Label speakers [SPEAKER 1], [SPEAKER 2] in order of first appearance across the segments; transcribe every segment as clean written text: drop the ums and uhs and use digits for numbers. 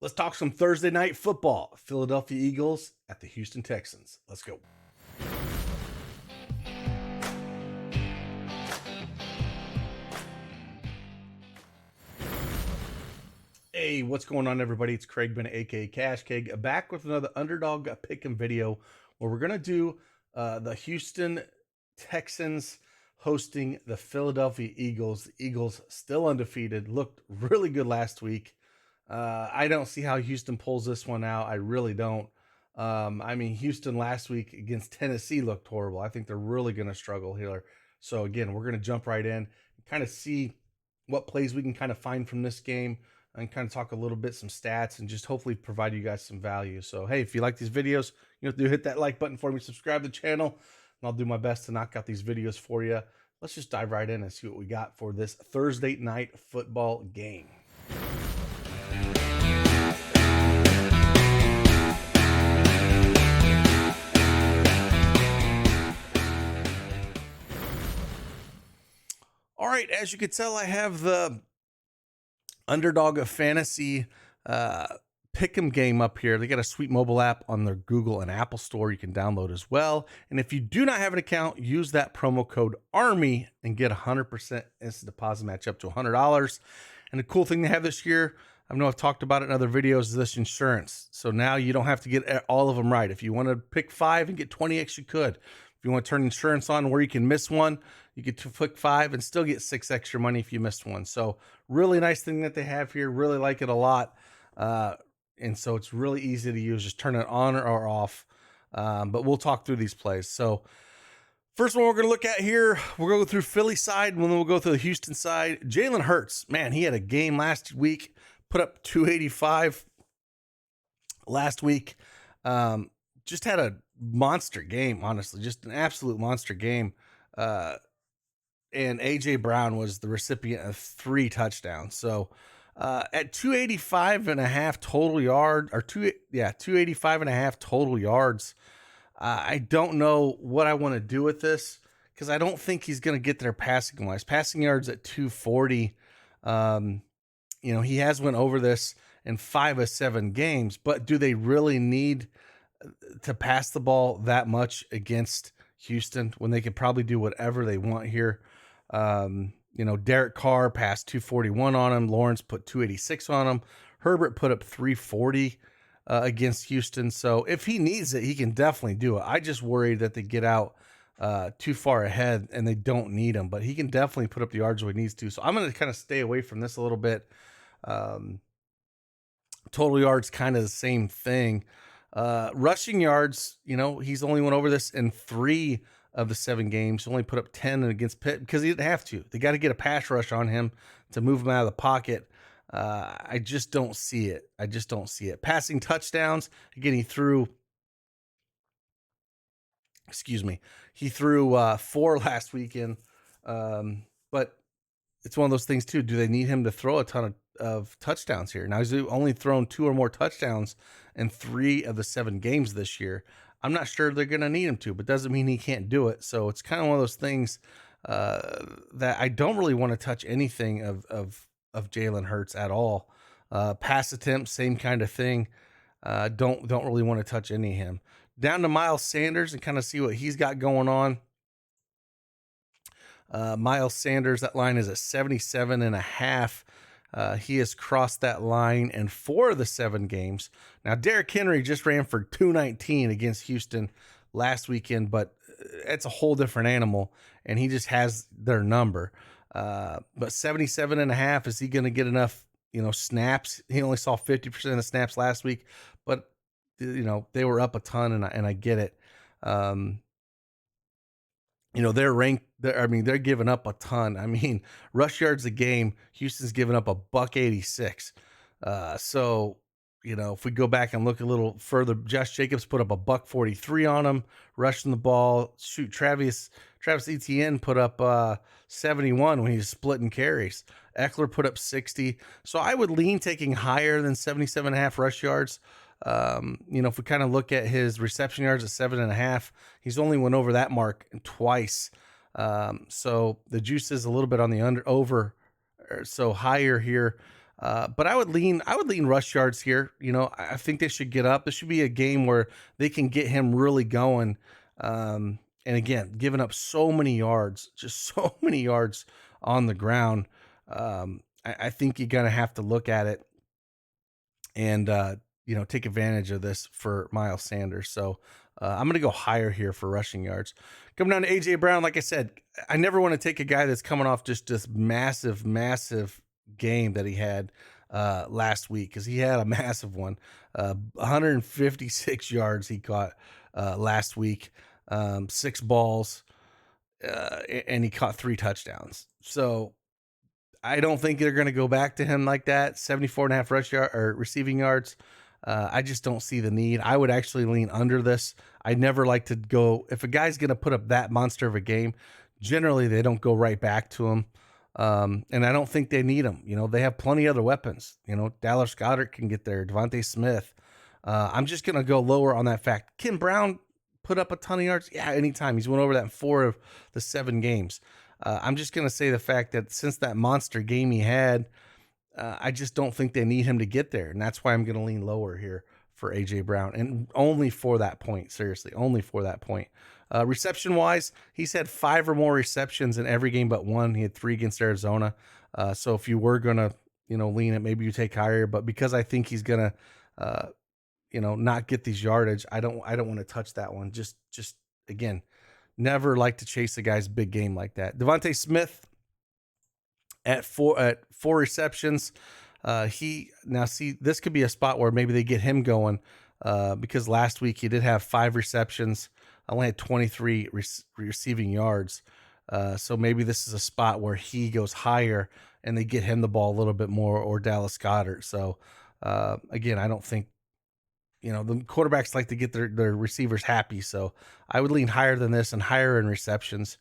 [SPEAKER 1] Let's talk some Thursday night football. Philadelphia Eagles at the Houston Texans. Let's go. Hey, what's going on, everybody? It's Craig Bennett, aka Cash Keg, back with another Underdog Pick'em video where we're gonna do the Houston Texans hosting the Philadelphia Eagles. The Eagles still undefeated, looked really good last week. I don't see how Houston pulls this one out. I really don't. Houston last week against Tennessee looked horrible. I think they're really going to struggle here. So again, we're going to jump right in and kind of see what plays we can kind of find from this game and kind of talk a little bit, some stats, and just hopefully provide you guys some value. So, hey, if you like these videos, you have to hit that like button for me, subscribe to the channel, and I'll do my best to knock out these videos for you. Let's just dive right in and see what we got for this Thursday night football game. All right, as you can tell, I have the Underdog Fantasy Pick'em game up here. They got a sweet mobile app on their Google and Apple store you can download as well. And if you do not have an account, use that promo code ARMY and get 100% instant deposit match up to $100. And the cool thing they have this year, I know I've talked about it in other videos, is this insurance. So now you don't have to get all of them right. If you want to pick 5 and get 20X, you could. If you want to turn insurance on where you can miss one, you get to pick 5 and still get 6 extra money if you missed one. So really nice thing that they have here. Really like it a lot. And so it's really easy to use. Just turn it on or off. But we'll talk through these plays. So first one we're going to look at here, we'll go through Philly side, and then we'll go through the Houston side. Jalen Hurts, man, he had a game last week, put up 285 last week. Just had a monster game, honestly, just an absolute monster game. And A.J. Brown was the recipient of 3 touchdowns. So at 285 and a half total yard, or 285 and a half total yards, I don't know what I want to do with this because I don't think he's going to get there passing wise. Passing yards at 240. He has went over this in 5 of 7 games, but do they really need to pass the ball that much against Houston when they could probably do whatever they want here? Derek Carr passed 241 on him. Lawrence put 286 on him. Herbert put up 340 against Houston. So if he needs it, he can definitely do it. I just worry that they get out too far ahead and they don't need him, but he can definitely put up the yards where he needs to. So I'm going to kind of stay away from this a little bit. Total yards, kind of the same thing. Rushing yards, he's only went over this in 3 of the 7 games. He only put up 10 against Pitt because he didn't have to. They got to get a pass rush on him to move him out of the pocket. I just don't see it. Passing touchdowns, again, he threw 4 last weekend. But it's one of those things too. Do they need him to throw a ton of touchdowns here? Now he's only thrown 2 or more touchdowns in 3 of the 7 games this year. I'm not sure they're going to need him to, but doesn't mean he can't do it. So it's kind of one of those things that I don't really want to touch anything of Jalen Hurts at all. Pass attempts, same kind of thing. Don't really want to touch any of him. Down to Miles Sanders and kind of see what he's got going on. Miles Sanders, that line is at 77.5. He has crossed that line in 4 of the 7 games. Now, Derrick Henry just ran for 219 against Houston last weekend, but it's a whole different animal, and he just has their number. But 77.5, is he going to get enough, snaps? He only saw 50% of the snaps last week, but, they were up a ton, and I get it. They're ranked. They're giving up a ton. Rush yards a game, Houston's giving up $186. So, if we go back and look a little further, Josh Jacobs put up $143 on him, rushing the ball. Shoot, Travis Etienne put up 71 when he was splitting carries. Eckler put up 60. So I would lean taking higher than 77.5 rush yards. If we kind of look at his reception yards at 7.5, he's only went over that mark twice. So the juice is a little bit on the over, so higher here. But I would lean rush yards here. I think they should get up. This should be a game where they can get him really going. And again, giving up so many yards, just so many yards on the ground. I think you're gonna have to look at it and take advantage of this for Miles Sanders. So I'm going to go higher here for rushing yards. Coming down to AJ Brown, like I said, I never want to take a guy that's coming off just this massive, massive game that he had last week, because he had a massive one. 156 yards he caught last week, 6 balls, and he caught 3 touchdowns. So I don't think they're going to go back to him like that. 74 and a half rush yard or receiving yards. I just don't see the need. I would actually lean under this. I never like to go, if a guy's going to put up that monster of a game, generally they don't go right back to him. And I don't think they need him. They have plenty of other weapons. Dallas Goedert can get there. Devonte Smith. I'm just going to go lower on that fact. Kim Brown put up a ton of yards. Yeah, anytime. He's went over that in 4 of the 7 games. I'm just going to say the fact that since that monster game he had, I just don't think they need him to get there. And that's why I'm going to lean lower here for A.J. Brown. And only for that point. Seriously, only for that point. Reception-wise, he's had 5 or more receptions in every game but one. He had 3 against Arizona. So if you were going to, lean it, maybe you take higher. But because I think he's going to, not get these yardage, I don't want to touch that one. Just again, never like to chase a guy's big game like that. Devonte Smith at 4 receptions. This could be a spot where maybe they get him going because last week he did have 5 receptions, only had 23 receiving yards. So maybe this is a spot where he goes higher and they get him the ball a little bit more, or Dallas Goedert. So again, I don't think, the quarterbacks like to get their receivers happy. So I would lean higher than this and higher in receptions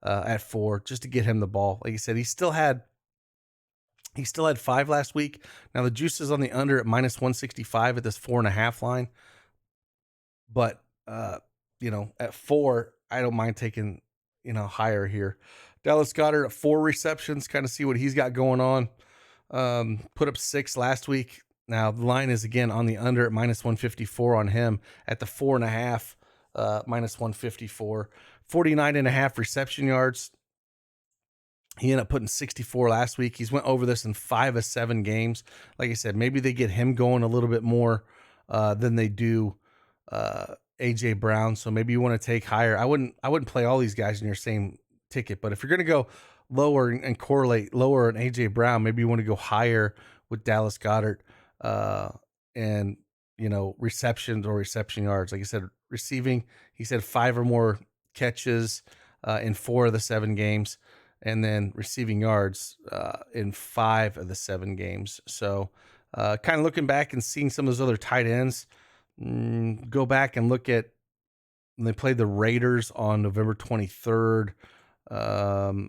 [SPEAKER 1] at 4, just to get him the ball. Like I said, he still had 5 last week. Now the juice is on the under at -165 at this 4.5 line. But, at 4, I don't mind taking, higher here. Dallas Goedert at 4 receptions, kind of see what he's got going on. Put up 6 last week. Now the line is again on the under at -154 on him at the 4.5, -154, 49.5 reception yards. He ended up putting 64 last week. He's went over this in 5 of 7 games. Like I said, maybe they get him going a little bit more than they do AJ Brown. So maybe you want to take higher. I wouldn't play all these guys in your same ticket, but if you're going to go lower and correlate lower on AJ Brown, maybe you want to go higher with Dallas Goedert and receptions or reception yards. Like I said, receiving, he said 5 or more catches in 4 of the 7 games, and then receiving yards in 5 of the 7 games. So kind of looking back and seeing some of those other tight ends, go back and look at when they played the Raiders on November 23rd.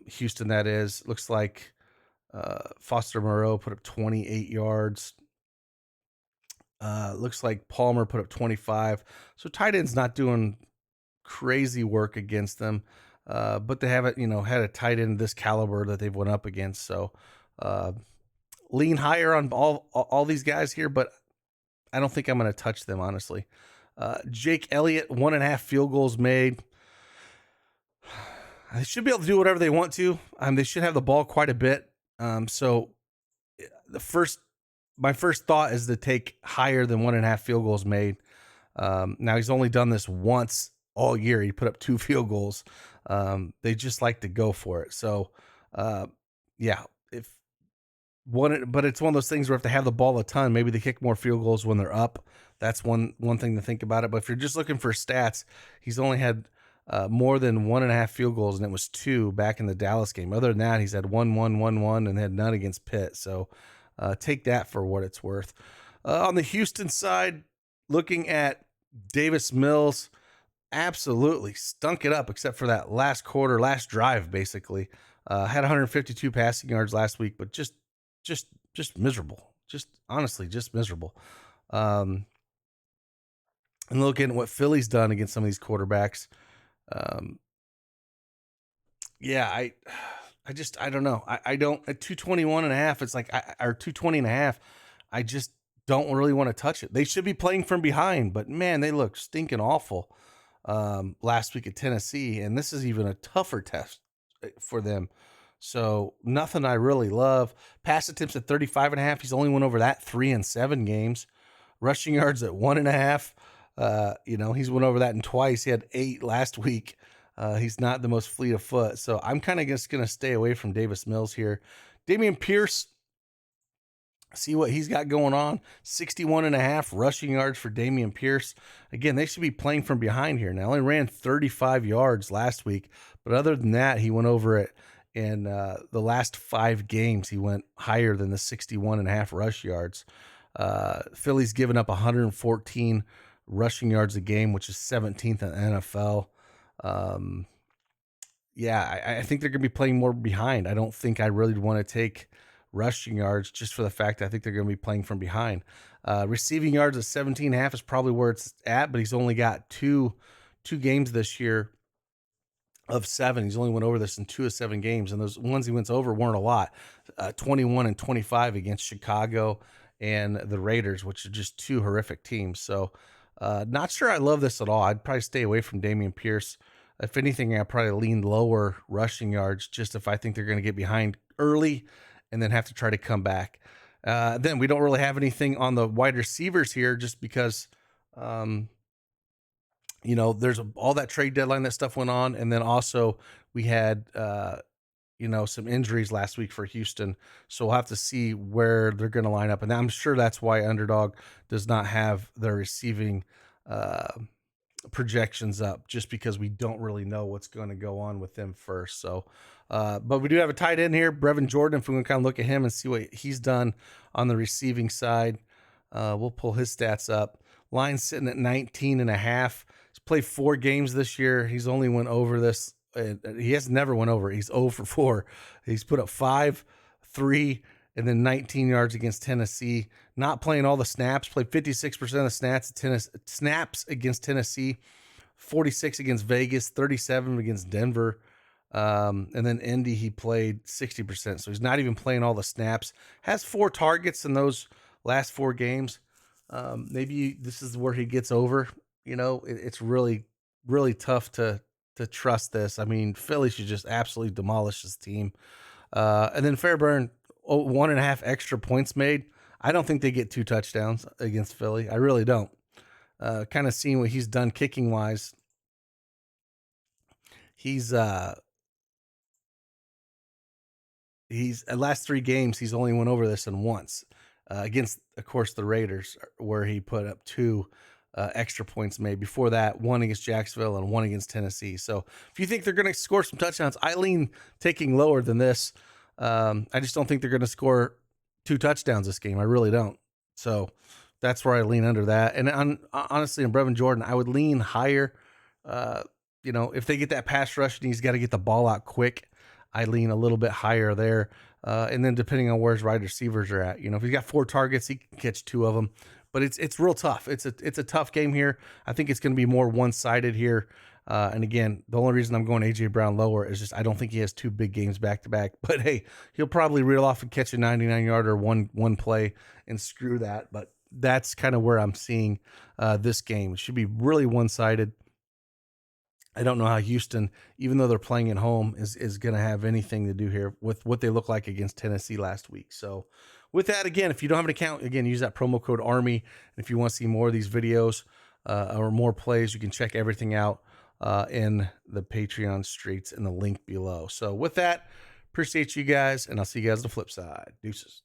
[SPEAKER 1] Houston, that is. Looks like Foster Moreau put up 28 yards. Looks like Palmer put up 25. So tight end's not doing crazy work against them. But they haven't, had a tight end this caliber that they've went up against. So lean higher on all these guys here, but I don't think I'm going to touch them, honestly. Jake Elliott, 1.5 field goals made. They should be able to do whatever they want to. They should have the ball quite a bit. So my first thought is to take higher than 1.5 field goals made. Now he's only done this once all year. He put up 2 field goals. They just like to go for it. So, but it's one of those things where if they have the ball a ton, maybe they kick more field goals when they're up. That's one thing to think about it. But if you're just looking for stats, he's only had more than 1.5 field goals, and it was 2 back in the Dallas game. Other than that, he's had 1, and had none against Pitt. So take that for what it's worth. On the Houston side, looking at Davis Mills, absolutely stunk it up, except for that last drive, basically. Had 152 passing yards last week, but just miserable. Just honestly, just miserable. And looking at what Philly's done against some of these quarterbacks. I I don't know. I don't, at 221.5, it's like, or 220.5, I just don't really want to touch it. They should be playing from behind, but man, they look stinking awful last week at Tennessee. And this is even a tougher test for them. So nothing I really love. Pass attempts at 35.5. He's only went over that 3 in 7 games. Rushing yards at 1.5. He's went over that in twice. He had 8 last week. He's not the most fleet of foot. So I'm kind of just going to stay away from Davis Mills here. Damien Pierce, see what he's got going on. 61.5 rushing yards for Damien Pierce. Again, they should be playing from behind here. Now, only ran 35 yards last week, but other than that, he went over it. In the last 5 games, he went higher than the 61.5 rush yards. Philly's given up 114 rushing yards a game, which is 17th in the NFL. I think they're going to be playing more behind. I don't think I really want to take rushing yards just for the fact that I think they're going to be playing from behind. Receiving yards at 17.5 is probably where it's at, but he's only got two games this year of 7. He's only went over this in 2 of 7 games, and those ones he went over weren't a lot. 21 and 25 against Chicago and the Raiders, which are just 2 horrific teams. So not sure I love this at all. I'd probably stay away from Damien Pierce. If anything, I'd probably lean lower rushing yards just if I think they're going to get behind early and then have to try to come back. Then we don't really have anything on the wide receivers here just because there's all that trade deadline, that stuff went on. And then also we had, some injuries last week for Houston. So we'll have to see where they're going to line up. And I'm sure that's why Underdog does not have their receiving projections up, just because we don't really know what's going to go on with them first. So, but we do have a tight end here, Brevin Jordan. If we can kind of look at him and see what he's done on the receiving side, we'll pull his stats up. Line sitting at 19.5. He's played 4 games this year. He's only went over this. He has never went over. He's 0 for 4. He's put up 5, 3, and then 19 yards against Tennessee. Not playing all the snaps. Played 56% of the snaps against Tennessee, 46 against Vegas, 37 against Denver. And then Indy, he played 60%. So he's not even playing all the snaps. Has 4 targets in those last 4 games. Maybe this is where he gets over. It's really, really tough to trust this. I mean, Philly should just absolutely demolish this team. And then Fairburn, 1.5 extra points made. I don't think they get 2 touchdowns against Philly. I really don't. Kind of seeing what he's done kicking wise. He's at last 3 games, he's only went over this in once against, of course, the Raiders, where he put up 2 extra points made. Before that, 1 against Jacksonville and 1 against Tennessee. So if you think they're going to score some touchdowns, I lean taking lower than this. I just don't think they're going to score 2 touchdowns this game. I really don't. So that's where I lean under that. And honestly, in Brevin Jordan, I would lean higher. If they get that pass rush and he's got to get the ball out quick, I lean a little bit higher there. And then depending on where his wide receivers are at, if he's got 4 targets, he can catch 2 of them. But it's real tough. It's a tough game here. I think it's going to be more one-sided here. And again, the only reason I'm going A.J. Brown lower is just I don't think he has 2 big games back-to-back. But, hey, he'll probably reel off and catch a 99-yarder one play and screw that. But that's kind of where I'm seeing this game. It should be really one-sided. I don't know how Houston, even though they're playing at home, is going to have anything to do here with what they look like against Tennessee last week. So with that, again, if you don't have an account, again, use that promo code ARMY. And if you want to see more of these videos or more plays, you can check everything out in the Patreon streets in the link below. So with that, appreciate you guys, and I'll see you guys on the flip side. Deuces.